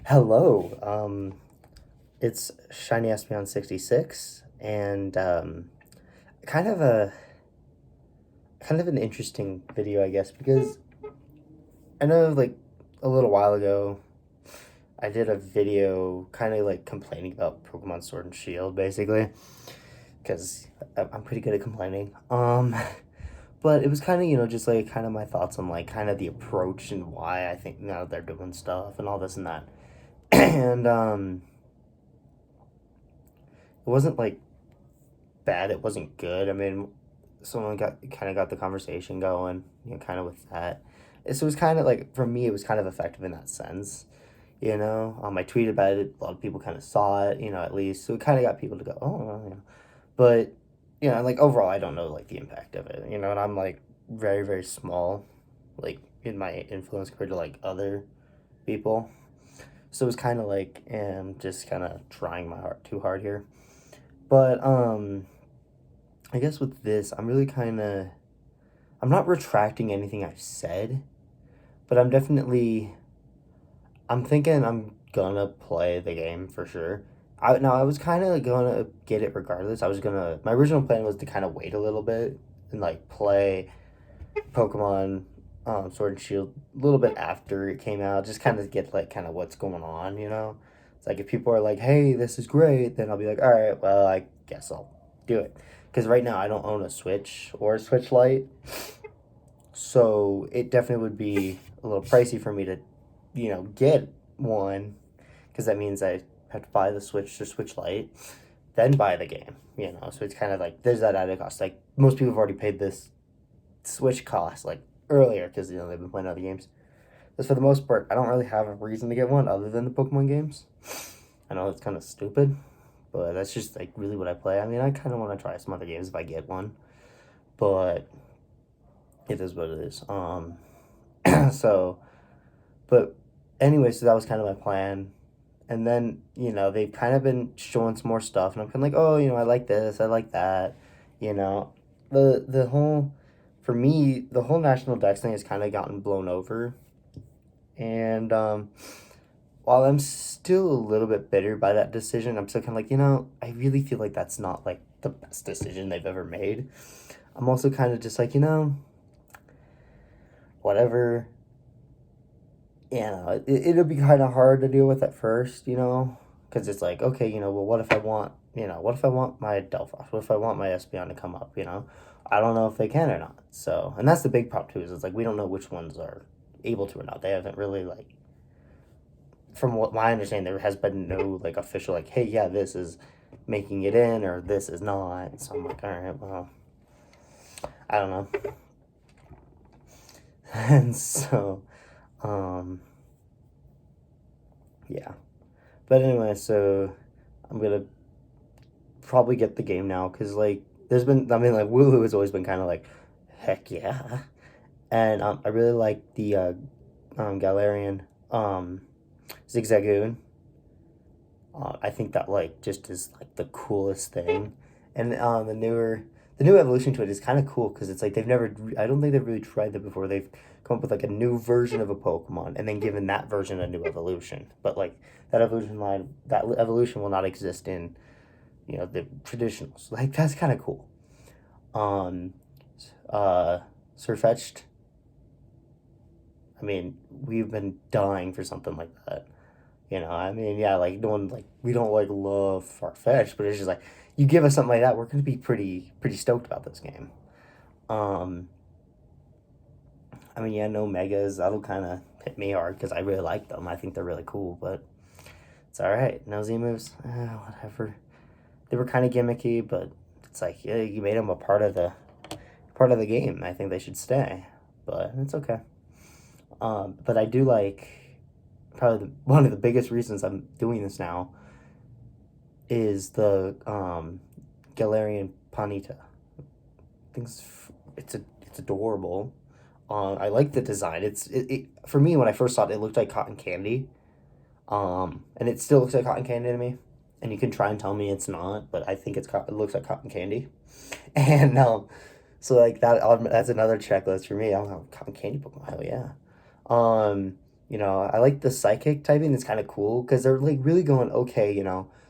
Hello. It's Shiny Espeon 66 and kind of a kind of an interesting video, I guess, because I know like a little while ago I did a video kind of like complaining about Pokemon Sword and Shield basically because I'm pretty good at complaining. But it was kind of, just like kind of my thoughts on like kind of the approach and why I think now they're doing stuff and all this and that. And it wasn't like bad. It wasn't good. I mean, someone got the conversation going, kind of with that. So it was kind of like for me, it was kind of effective in that sense. I tweeted about it. A lot of people kind of saw it, at least. So it kind of got people to go, oh, well, But like overall, I don't know like the impact of it, and I'm like very very small, like in my influence compared to like other people. So it was kind of like, just kind of trying my heart too hard here. But I guess with this, I'm not retracting anything I've said, but I'm thinking I'm gonna play the game for sure. I was kind of gonna get it regardless. My original plan was to kind of wait a little bit and like play Pokemon Sword and Shield a little bit after it came out, just kind of get like kind of what's going on. It's like if people are like, "Hey, this is great," then I'll be like, "All right, well, I guess I'll do it." Because right now I don't own a Switch or a Switch Lite, so it definitely would be a little pricey for me to, get one, because that means I have to buy the Switch or Switch Lite, then buy the game. So it's kind of like there's that added cost. Like most people have already paid this Switch cost like earlier because they've been playing other games. But for the most part, I don't really have a reason to get one other than the Pokemon games. I know it's kind of stupid, but that's just like really what I play. I mean, I kind of want to try some other games if I get one, but it is what it is. So, but anyway, so that was kind of my plan. And then, they've kind of been showing some more stuff, and I'm kind of like, oh, I like this, I like that. You know, the whole, for me, the whole National Dex thing has kind of gotten blown over. And while I'm still a little bit bitter by that decision, I'm still kind of like, I really feel like that's not like the best decision they've ever made. I'm also kind of just like, whatever. It'll be kind of hard to deal with at first, because it's like, okay, well, what if I want my Delphox? What if I want my Espeon to come up? I don't know if they can or not. So, and that's the big problem too, is it's like we don't know which ones are able to or not. They haven't really like, from what my understanding, there has been no like official like, hey, yeah, this is making it in or this is not. So I'm like, all right, well, I don't know. And so, um, yeah. But anyway, so I'm gonna probably get the game now because like like Woohoo has always been kind of like, heck yeah, and I really like the Galarian Zigzagoon. I think that like just is like the coolest thing, and the new evolution to it is kind of cool because it's like I don't think they've really tried that before. They've come up with like a new version of a Pokemon and then given that version a new evolution, but like that evolution will not exist in the traditionals. Like that's kind of cool. Um, Surfetched. I mean, we've been dying for something like that. I mean, yeah, like no one like we don't like love Farfetch, but it's just like you give us something like that, we're gonna be pretty stoked about this game. Um, I mean, yeah, no megas. That'll kind of hit me hard because I really like them. I think they're really cool, but it's all right. No Z moves, whatever. They were kind of gimmicky, but it's like yeah, you made them a part of the game. I think they should stay, but it's okay. But I do like probably one of the biggest reasons I'm doing this now is the Galarian Ponyta. I think it's adorable. I like the design. It for me when I first saw it, it looked like cotton candy. And it still looks like cotton candy to me. And you can try and tell me it's not, but I think it looks like cotton candy. And so like that's another checklist for me. I don't have cotton candy Pokemon. Hell yeah. I like the psychic typing. It's kind of cool because they're like really going, okay,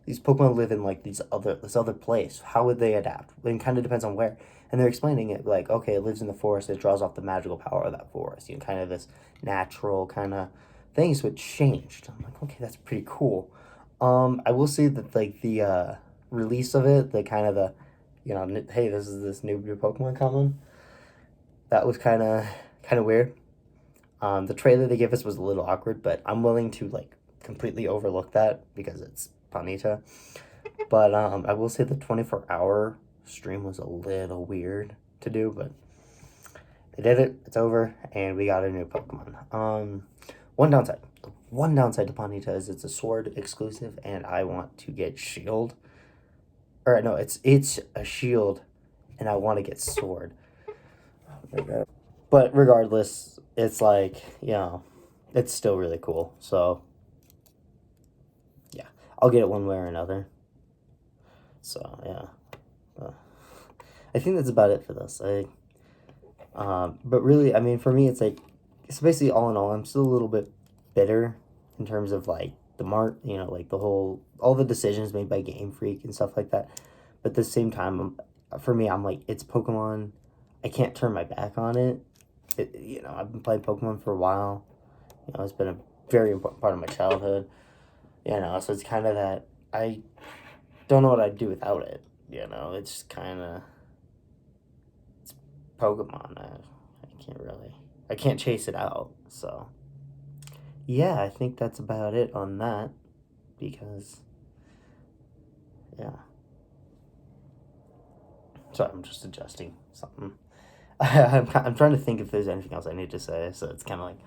these Pokemon live in like this other place. How would they adapt? It kind of depends on where. And they're explaining it like, okay, it lives in the forest. It draws off the magical power of that forest. Kind of this natural kind of thing. So it changed. I'm like, okay, that's pretty cool. I will say that like the release of it, the kind of the, hey, this is this new Pokemon coming. That was kind of weird. The trailer they gave us was a little awkward, but I'm willing to like completely overlook that because it's Ponyta. But I will say the 24-hour stream was a little weird to do, but they did it. It's over, and we got a new Pokemon. One downside. One downside to Ponyta is it's a sword exclusive, and I want to get Shield. Or no, it's a Shield, and I want to get Sword. But regardless, it's like, it's still really cool. So, yeah, I'll get it one way or another. So, yeah. I think that's about it for this. But really, I mean, for me, it's basically all in all, I'm still a little bit bitter in terms of like like all the decisions made by Game Freak and stuff like that. But at the same time, for me, I'm like, it's Pokemon. I can't turn my back on it. I've been playing Pokemon for a while. It's been a very important part of my childhood. So it's kind of that I don't know what I'd do without it. It's kind of it's Pokemon. I can't chase it out. So yeah, I think that's about it on that because yeah. Sorry, I'm just adjusting something. I'm trying to think if there's anything else I need to say. So it's kind of like,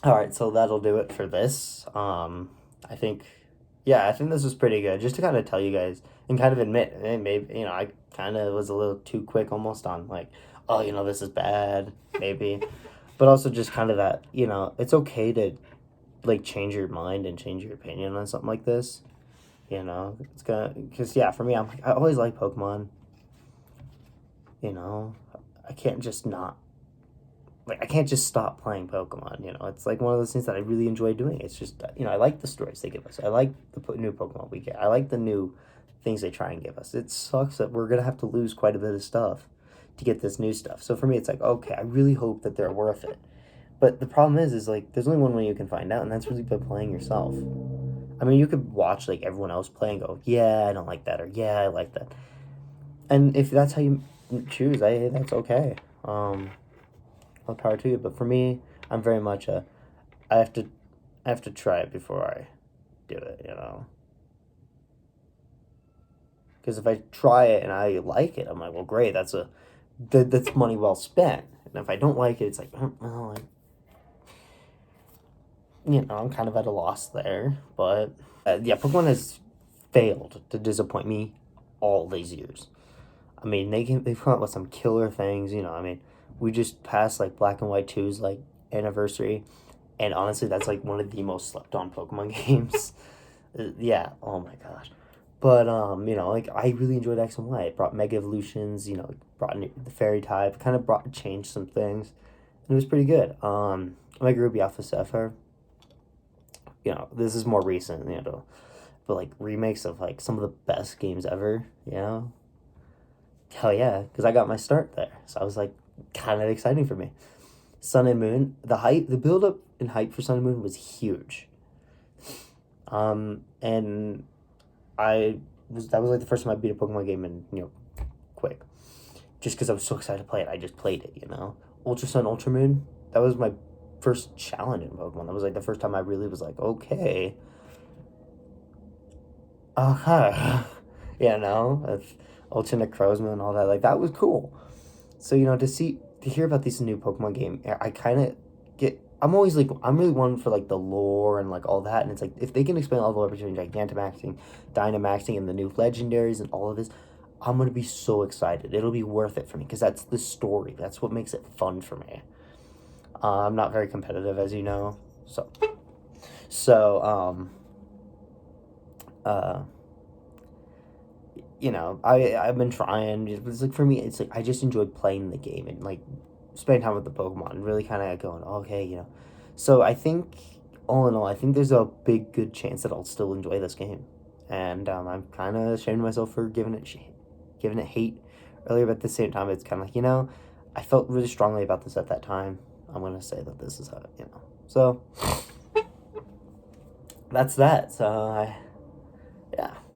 all right, so that'll do it for this. I think, yeah, I think this was pretty good. Just to kind of tell you guys and kind of admit, maybe I kind of was a little too quick almost on like, oh, this is bad, maybe, but also just kind of that, it's okay to like change your mind and change your opinion on something like this. It's gonna because yeah, for me, I'm like I always like Pokemon. I can't just not I can't just stop playing Pokemon. It's like one of those things that I really enjoy doing. It's just I like the stories they give us. I like the new Pokemon we get. I like the new things they try and give us. It sucks that we're gonna have to lose quite a bit of stuff to get this new stuff. So for me, it's like okay, I really hope that they're worth it. But the problem is like there's only one way you can find out, and that's really by playing yourself. I mean, you could watch like everyone else play and go, yeah, I don't like that, or yeah, I like that. And if that's how you choose, that's okay. All power to you. But for me, I'm very much I have to I have to try it before I do it. Because if I try it and I like it, I'm like, well, great, that's money well spent. And if I don't like it, it's like, well, I'm kind of at a loss there. But yeah, Pokemon has failed to disappoint me all these years. I mean, they've come up with some killer things. I mean, we just passed like Black and White 2's like anniversary, and honestly, that's like one of the most slept on Pokemon games. Yeah. Oh my gosh. But like I really enjoyed X and Y. It brought Mega Evolutions. It brought the Fairy type. Kind of changed some things. And it was pretty good. Mega Ruby Alpha Sapphire. This is more recent. But like remakes of like some of the best games ever. Hell yeah, because I got my start there. So I was like, kind of exciting for me. Sun and Moon, the build up and hype for Sun and Moon was huge. And that was like the first time I beat a Pokemon game in quick, just because I was so excited to play it. I just played it. Ultra Sun, Ultra Moon. That was my first challenge in Pokemon. That was like the first time I really was like, okay, with Ultra Necrozma and all that. Like that was cool. So to hear about this new Pokemon game, I kind of I'm always like I'm really one for like the lore and like all that, and it's like if they can explain all the lore between Gigantamaxing, Dynamaxing, and the new legendaries and all of this, I'm gonna be so excited. It'll be worth it for me because that's the story. That's what makes it fun for me. I'm not very competitive, as you know, so uh I've been trying. It's like for me, it's like I just enjoyed playing the game and like spending time with the Pokemon and really kind of going, okay, you know. So I think, all in all, I think there's a big good chance that I'll still enjoy this game, and I'm kind of ashamed of myself for giving it hate earlier, but at the same time, it's kind of like, you know, I felt really strongly about this at that time. I'm gonna say that this is how, you know. So that's that. So